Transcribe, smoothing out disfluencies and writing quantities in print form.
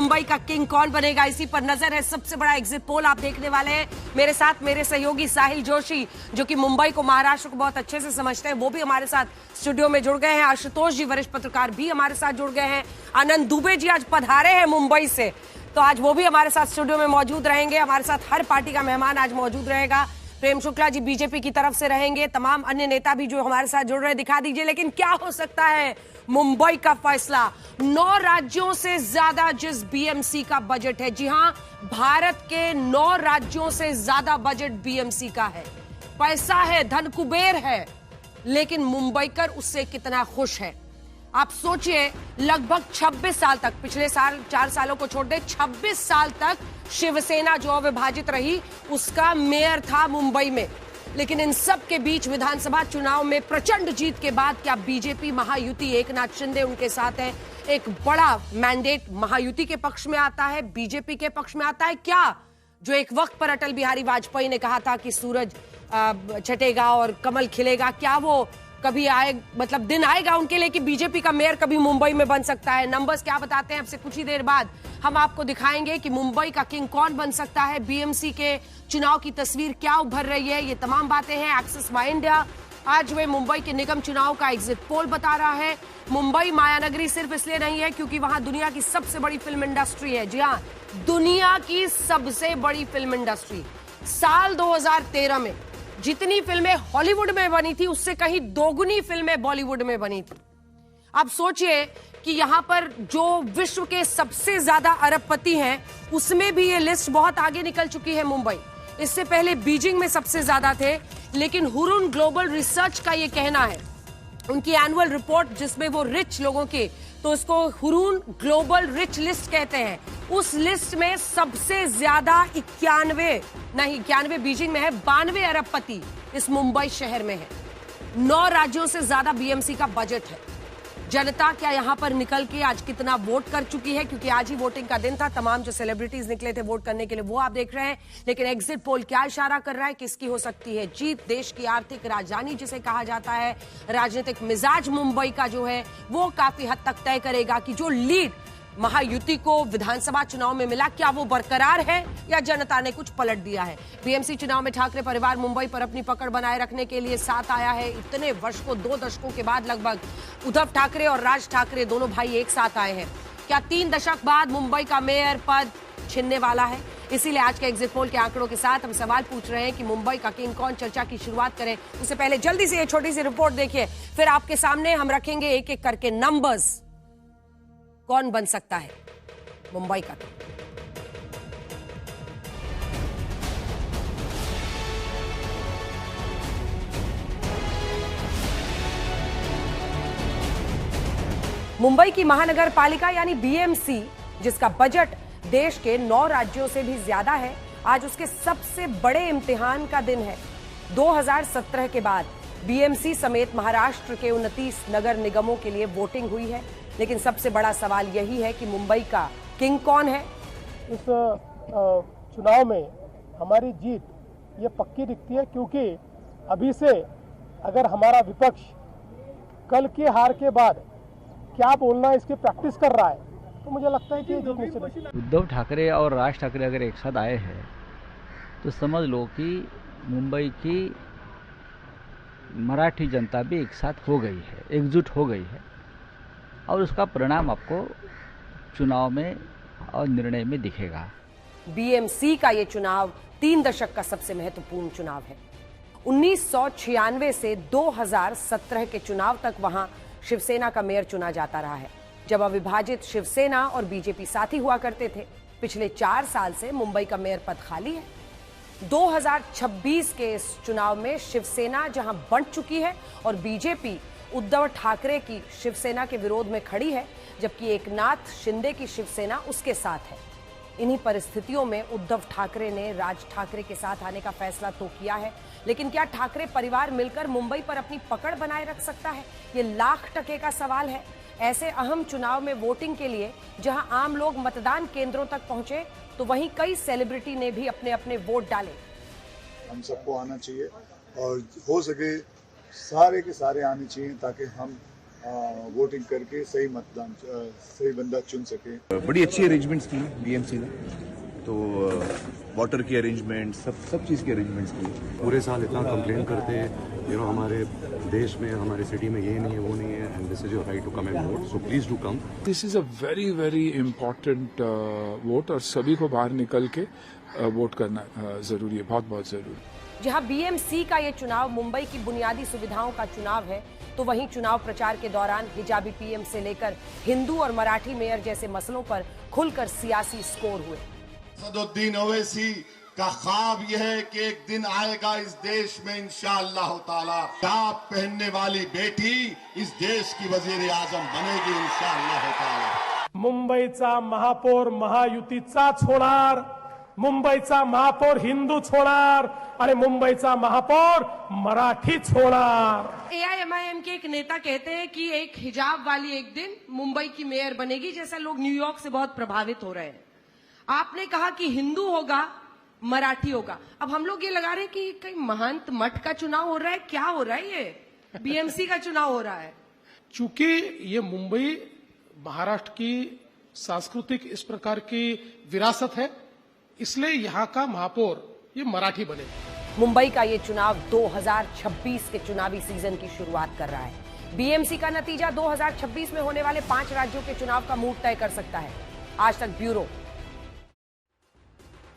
मुंबई का किंग कौन बनेगा, इसी पर नजर है। सबसे बड़ा एग्जिट पोल आप देखने वाले हैं। मेरे साथ मेरे सहयोगी साहिल जोशी, जो कि मुंबई को, महाराष्ट्र को बहुत अच्छे से समझते हैं, वो भी हमारे साथ स्टूडियो में जुड़ गए हैं। आशुतोष जी, वरिष्ठ पत्रकार, भी हमारे साथ जुड़ गए हैं। आनंद दुबे जी आज पधारे हैं मुंबई से, तो आज वो भी हमारे साथ स्टूडियो में मौजूद रहेंगे। हमारे साथ हर पार्टी का मेहमान आज मौजूद रहेगा। प्रेम शुक्ला जी बीजेपी की तरफ से रहेंगे। तमाम अन्य नेता भी जो हमारे साथ जुड़ रहे हैं, दिखा दीजिए। लेकिन क्या हो सकता है मुंबई का फैसला? 9 राज्यों से ज्यादा जिस बीएमसी का बजट है, जी हां, भारत के 9 राज्यों से ज्यादा बजट बीएमसी का है। पैसा है, धन कुबेर है, लेकिन मुंबईकर उससे कितना खुश है? आप सोचिए, लगभग 26 साल तक, पिछले साल 4 सालों को छोड़ दे, 26 साल तक शिवसेना जो अविभाजित रही, उसका मेयर था मुंबई में। लेकिन इन सब के बीच विधानसभा चुनाव में प्रचंड जीत के बाद क्या बीजेपी महायुति, एकनाथ शिंदे उनके साथ है, एक बड़ा मैंडेट महायुति के पक्ष में आता है, बीजेपी के पक्ष में आता है क्या? जो एक वक्त पर अटल बिहारी वाजपेयी ने कहा था कि सूरज छटेगा और कमल खिलेगा, क्या वो कभी आए, मतलब दिन आएगा उनके लिए कि बीजेपी का मेयर कभी मुंबई में बन सकता है? नंबर्स क्या बताते हैं? अब से कुछ ही देर बाद हम आपको दिखाएंगे कि मुंबई का किंग कौन बन सकता है, बीएमसी के चुनाव की तस्वीर क्या उभर रही है। ये तमाम बातें हैं एक्सेस माय इंडिया आज वे मुंबई के निगम चुनाव का एग्जिट पोल बता रहा है। मुंबई मायानगरी सिर्फ इसलिए नहीं है क्योंकि वहां दुनिया की सबसे बड़ी फिल्म इंडस्ट्री है। जी हाँ, दुनिया की सबसे बड़ी फिल्म इंडस्ट्री। साल 2013 में जितनी फिल्में हॉलीवुड में बनी थी, उससे कहीं दोगुनी फिल्में बॉलीवुड में बनी थी। आप सोचिए कि यहां पर जो विश्व के सबसे ज्यादा अरबपति हैं, उसमें भी ये लिस्ट बहुत आगे निकल चुकी है मुंबई। इससे पहले बीजिंग में सबसे ज्यादा थे, लेकिन हुरुन ग्लोबल रिसर्च का ये कहना है, उनकी एनुअल रिपोर्ट जिसमें वो रिच लोगों के, तो उसको हुरुन ग्लोबल रिच लिस्ट कहते हैं, उस लिस्ट में सबसे ज्यादा 91 बीजिंग में है, 92 अरबपति इस मुंबई शहर में है। 9 राज्यों से ज्यादा बीएमसी का बजट है। जनता क्या यहां पर निकल के आज कितना वोट कर चुकी है? क्योंकि आज ही वोटिंग का दिन था, तमाम जो सेलिब्रिटीज निकले थे वोट करने के लिए, वो आप देख रहे हैं। लेकिन एग्जिट पोल क्या इशारा कर रहा है, किसकी हो सकती है जीत? देश की आर्थिक राजधानी जिसे कहा जाता है, राजनीतिक मिजाज मुंबई का जो है, वो काफी हद तक तय करेगा कि जो लीड महायुति को विधानसभा चुनाव में मिला, क्या वो बरकरार है या जनता ने कुछ पलट दिया है? बीएमसी चुनाव में ठाकरे परिवार मुंबई पर अपनी पकड़ बनाए रखने के लिए साथ आया है। इतने वर्ष को, 2 दशकों के बाद लगभग, उद्धव ठाकरे और राज ठाकरे दोनों भाई एक साथ आए हैं। क्या 3 दशक बाद मुंबई का मेयर पद छिनने वाला है? इसीलिए आज के एग्जिट पोल के आंकड़ों के साथ हम सवाल पूछ रहे हैं कि मुंबई का किंग कौन। चर्चा की शुरुआत करें उससे पहले जल्दी से ये छोटी सी रिपोर्ट देखिए, फिर आपके सामने हम रखेंगे एक एक करके नंबर्स। कौन बन सकता है मुंबई का? मुंबई की महानगर पालिका यानी बीएमसी, जिसका बजट देश के 9 राज्यों से भी ज्यादा है, आज उसके सबसे बड़े इम्तिहान का दिन है। 2017 के बाद बीएमसी समेत महाराष्ट्र के 29 नगर निगमों के लिए वोटिंग हुई है, लेकिन सबसे बड़ा सवाल यही है कि मुंबई का किंग कौन है? इस चुनाव में हमारी जीत ये पक्की दिखती है, क्योंकि अभी से अगर हमारा विपक्ष कल की हार के बाद क्या बोलना है इसकी प्रैक्टिस कर रहा है, तो मुझे लगता है कि उद्धव ठाकरे और राज ठाकरे अगर एक साथ आए हैं तो समझ लो कि मुंबई की मराठी जनता भी एक साथ हो गई है, एकजुट हो गई है, और उसका परिणाम आपको चुनाव में और निर्णय में दिखेगा। बीएमसी का ये चुनाव 3 दशक का सबसे महत्वपूर्ण चुनाव है। 1996 से 2017 के चुनाव तक वहां शिवसेना का मेयर चुना जाता रहा है, जब अविभाजित शिवसेना और बीजेपी साथी हुआ करते थे। पिछले 4 साल से मुंबई का मेयर पद खाली है। 2026 के इस चुनाव में शिवसेना जहां बंट चुकी है और बीजेपी उद्धव ठाकरे की शिवसेना के विरोध में खड़ी है, जबकि एकनाथ शिंदे की शिवसेना उसके साथ है। इन्हीं परिस्थितियों में उद्धव ठाकरे ने राज ठाकरे के साथ आने का फैसला तो किया है, लेकिन क्या ठाकरे परिवार मिलकर मुंबई पर अपनी पकड़ बनाए रख सकता है? ये लाख टके का सवाल है। ऐसे अहम चुनाव में वोटिंग के लिए जहां आम लोग मतदान केंद्रों तक पहुंचे, तो वहीं कई सेलिब्रिटी ने भी अपने अपने वोट डाले। हम सबको आना चाहिए और हो सके सारे के सारे आने चाहिए, ताकि हम वोटिंग करके सही मतदान सही बंदा चुन सके। बड़ी अच्छी अरेंजमेंट्स की बीएमसी ने, तो वाटर की अरेंजमेंट सब चीज़ की अरेंजमेंट्स की। पूरे साल इतना कंप्लेन करते हैं हमारे देश में, हमारे सिटी में ये नहीं है वो नहीं है, and this is your right to come and vote, so please do come. This is a very very important vote और सभी को बाहर निकल के वोट करना जरूरी है, बहुत बहुत जरूरी। जहां बीएमसी का ये चुनाव मुंबई की बुनियादी सुविधाओं का चुनाव है, तो वहीं चुनाव प्रचार के दौरान हिजाबी पीएम से लेकर हिंदू और मराठी मेयर जैसे मसलों पर खुलकर सियासी स्कोर हुए। असदुद्दीन ओवैसी का ख्वाब यह है कि एक दिन आएगा इस देश में इंशाअल्लाह ताला हिजाब पहनने वाली बेटी इस देश की वजीर आजम बनेगी इंशाअल्लाह ताला। मुंबईचा महापौर महायुतीचाच होणार, मुंबईचा महापौर हिंदूच होणार आणि मुंबईचा महापौर मराठीच होणार। एआईएमआईएम के एक नेता कहते हैं कि एक हिजाब वाली एक दिन मुंबई की मेयर बनेगी, जैसा लोग न्यूयॉर्क से बहुत प्रभावित हो रहे हैं। आपने कहा कि हिंदू होगा मराठी होगा, अब हम लोग ये लगा रहे हैं कि कहीं महंत मठ का चुनाव हो रहा है, क्या हो रहा है, ये बीएमसी का चुनाव हो रहा है। चूंकि ये मुंबई महाराष्ट्र की सांस्कृतिक इस प्रकार की विरासत है, इसलिए यहाँ का महापौर ये मराठी बनेगा। मुंबई का ये चुनाव 2026 के चुनावी सीजन की शुरुआत कर रहा है। बीएमसी का नतीजा 2026 में होने वाले 5 राज्यों के चुनाव का मूड तय कर सकता है। आज तक ब्यूरो।